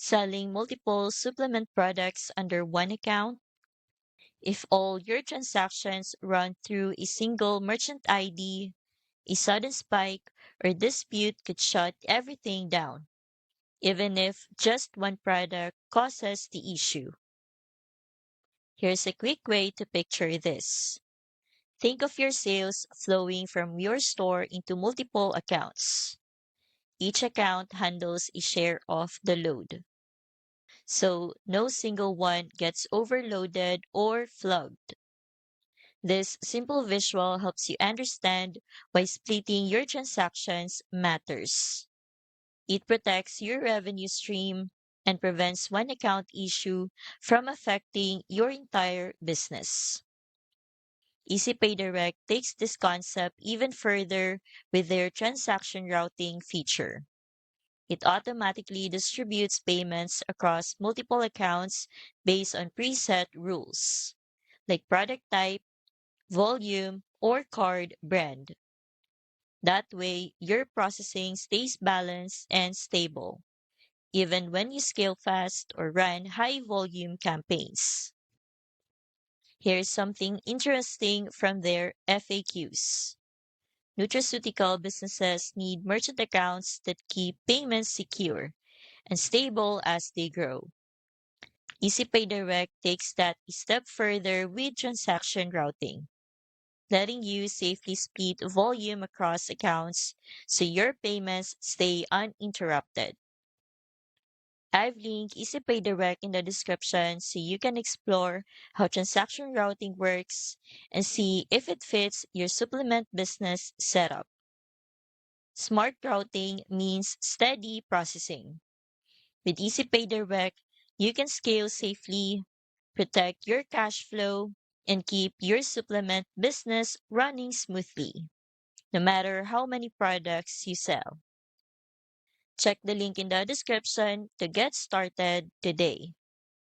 Selling multiple supplement products under one account. If all your transactions run through a single merchant ID, a sudden spike or dispute could shut everything down, even if just one product causes the issue. Here's a quick way to picture this. Think of your sales flowing from your store into multiple accounts. Each account handles a share of the load, so no single one gets overloaded or flooded. This simple visual helps you understand why splitting your transactions matters. It protects your revenue stream and prevents one account issue from affecting your entire business. EasyPay Direct takes this concept even further with their transaction routing feature. It automatically distributes payments across multiple accounts based on preset rules, like product type, volume, or card brand. That way, your processing stays balanced and stable, even when you scale fast or run high volume campaigns. Here's something interesting from their FAQs. Nutraceutical businesses need merchant accounts that keep payments secure and stable as they grow. EasyPay Direct takes that a step further with transaction routing, letting you safely split volume across accounts so your payments stay uninterrupted. I've linked EasyPay Direct in the description so you can explore how transaction routing works and see if it fits your supplement business setup. Smart routing means steady processing. With EasyPay Direct, you can scale safely, protect your cash flow, and keep your supplement business running smoothly, no matter how many products you sell. Check the link in the description to get started today.